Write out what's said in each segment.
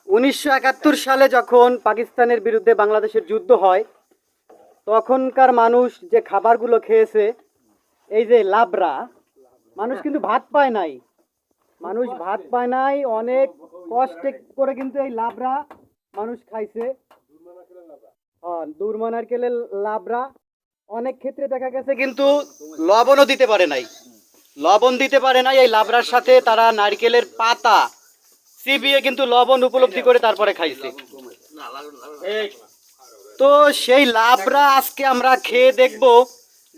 1971 সালে যখন পাকিস্তানের বিরুদ্ধে বাংলাদেশের যুদ্ধ হয়, তখনকার মানুষ যে খাবারগুলো খেয়েছে, এই যে লাবড়া, মানুষ কিন্তু ভাত পায় নাই। মানুষ ভাত পায় নাই, অনেক কষ্ট করে কিন্তু এই লাবড়া মানুষ খাইছে। দুর্মা নারকেলের লাবড়া অনেক ক্ষেত্রে দেখা গেছে কিন্তু লবণও দিতে পারে নাই। লবণ দিতে পারে নাই, এই লাবড়ার সাথে তারা নারকেলের পাতা চিবিয়ে কিন্তু লবণ উপলব্ধি করে তারপরে খাইছে। তো সেই লাবড়া আজকে আমরা খেয়ে দেখব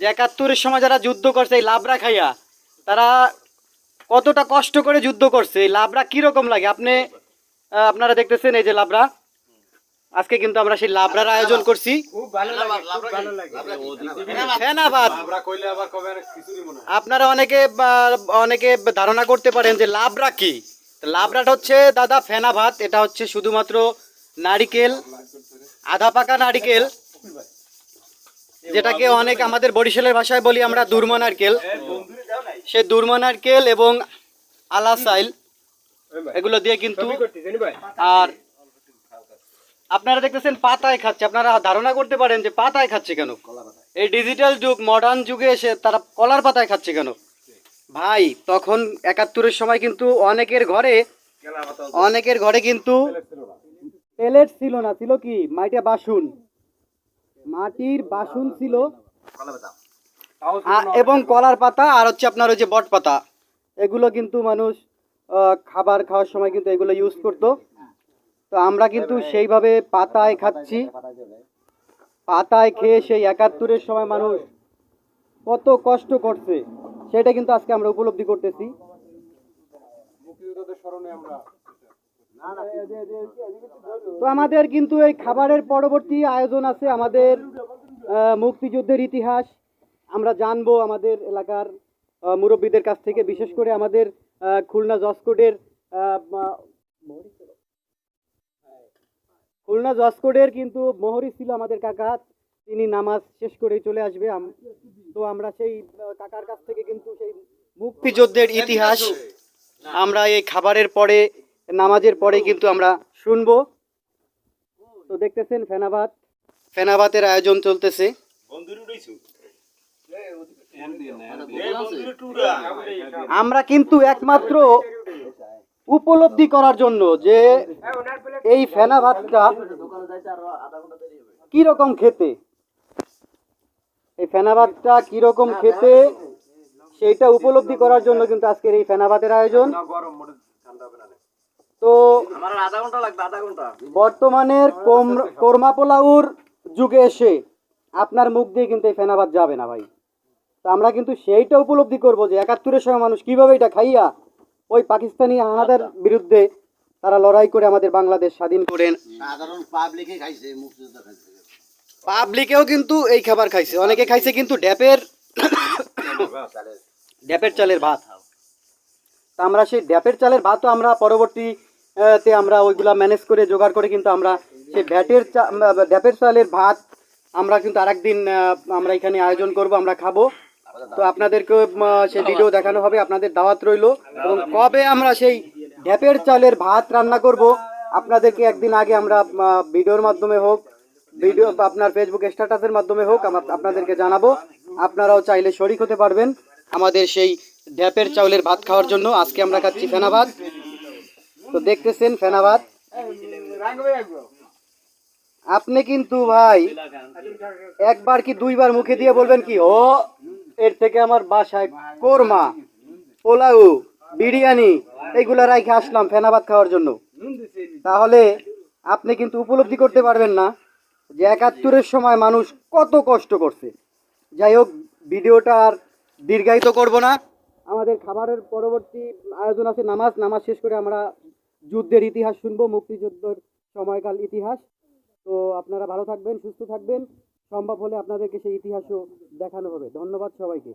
যে 71-এর সময় যারা যুদ্ধ করছে এই লাবড়া খাইয়া তারা কতটা কষ্ট করে যুদ্ধ করছে। এই লাবড়া কিরকম লাগে আপনারা দেখতেছেন, এই যে লাবড়া আজকে কিন্তু আমরা সেই লাবড়ার আয়োজন করছি। আপনারা অনেকে ধারণা করতে পারেন যে লাবড়া কি। লাবড়াটা হচ্ছে দাদা ফেনা ভাত। এটা হচ্ছে শুধুমাত্র নারিকেল, আধা পাকা নারিকেল, যেটাকে অনেক আমাদের বরিশালের ভাষায় বলি আমরা দুর্মা নারকেল। সে দুর্মা নারকেল এবং আলাসাইল এগুলো দিয়ে কিন্তু, আর আপনারা দেখতেছেন পাতায় খাচ্ছে। আপনারা ধারণা করতে পারেন যে পাতায় খাচ্ছে কেন, এই ডিজিটাল যুগ মডার্ন যুগে এসে তারা কলার পাতায় খাচ্ছে কেন। ভাই তখন 71-এর সময় কিন্তু অনেকের ঘরে কিন্তু পেলেট ছিল না, ছিল কি মাটির বাসন ছিল এবং কলার পাতা, আর হচ্ছে আপনার ওই যে বট পাতা, এগুলো কিন্তু মানুষ খাবার খাওয়ার সময় কিন্তু এগুলো ইউজ করতো। তো আমরা কিন্তু সেইভাবে পাতায় খাচ্ছি। পাতায় খেয়ে সেই 71-এর সময় মানুষ কত কষ্ট করছে সেটা কিন্তু আজকে আমরা উপলব্ধি করতেছি। তো আমাদের কিন্তু এই খাবারের পরবর্তী আয়োজন আছে, আমাদের মুক্তিযুদ্ধের ইতিহাস আমরা জানবো আমাদের এলাকার মুরব্বীদের কাছ থেকে। বিশেষ করে আমাদের খুলনা জসকোটের কিন্তু মোহরি ছিল আমাদের কাকা, তিনি নামাজ শেষ করে চলে আসবে। তো আমরা সেই কাকার কাছ থেকে কিন্তু সেই মুক্তিযুদ্ধের ইতিহাস আমরা এই খাবারের পরে, নামাজের পরে কিন্তু আমরা শুনবো। তো দেখতেছেন ফেনাভাতের আয়োজন চলতেছে। আমরা কিন্তু একমাত্র উপলব্ধি করার জন্য যে এই ফেনা ভাতটা কিরকম খেতে, সেইটা উপলব্ধি করার জন্য কিন্তু আজকের এই ফেনা ভাতের আয়োজন। তো বর্তমানের কোরমা পোলাউর যুগে এসে আপনার মুখ দিয়ে কিন্তু এই ফেনা ভাত যাবে না ভাই। তো আমরা কিন্তু সেইটা উপলব্ধি করব যে 71-এর সময় মানুষ কিভাবে এটা খাইয়া ওই পাকিস্তানি হানাদার বিরুদ্ধে তারা লড়াই করে আমাদের বাংলাদেশ স্বাধীন করেন। পাবলিকেও কিন্তু এই খাবার খাইছে, অনেকে খাইছে কিন্তু ড্যাপের চালের ভাত। তা আমরা সেই ড্যাপের চালের ভাতও আমরা পরবর্তীতে আমরা ওইগুলা ম্যানেজ করে জোগাড় করে কিন্তু আমরা সেই ড্যাপের চালের ভাত আমরা কিন্তু আরেকদিন আমরা এখানে আয়োজন করব, আমরা খাবো। তো আপনাদেরকে সেই ভিডিও দেখানো হবে, আপনাদের দাওয়াত রইল। এবং কবে আমরা সেই ঢ্যাপের চালের ভাত রান্না করব আপনাদেরকে একদিন আগে আমরা ভিডিওর মাধ্যমে হোক, আপনার ফেসবুক স্ট্যাটাসের মাধ্যমে হোক আপনাদেরকে জানাবো। আপনারাও চাইলে শরিক হতে পারবেন আমাদের সেই ঢ্যাপের চাউলের ভাত খাওয়ার জন্য। আজকে আমরা খাচ্ছি ফেনা ভাত। তো দেখতেছেন ফেনা ভাত। আপনি কিন্তু ভাই একবার কি দুইবার মুখে দিয়ে বলবেন কি, ও এর থেকে আমার বাসায় কোরমা, পোলাও, বিরিয়ানি এইগুলা রাইখে আসলাম ফেনা ভাত খাওয়ার জন্য। তাহলে আপনি কিন্তু উপলব্ধি করতে পারবেন না যে 71-এর সময় মানুষ কত কষ্ট করছে। যাই হোক, ভিডিওটা আর দীর্ঘায়িত করব না। আমাদের খাবারের পরবর্তী আয়োজন আছে নামাজ শেষ করে আমরা যুদ্ধের ইতিহাস শুনবো, মুক্তিযুদ্ধের সময়কাল ইতিহাস। তো আপনারা ভালো থাকবেন, সুস্থ থাকবেন, সম্ভব হলে আপনাদেরকে সেই ইতিহাসও দেখানো হবে। ধন্যবাদ সবাইকে।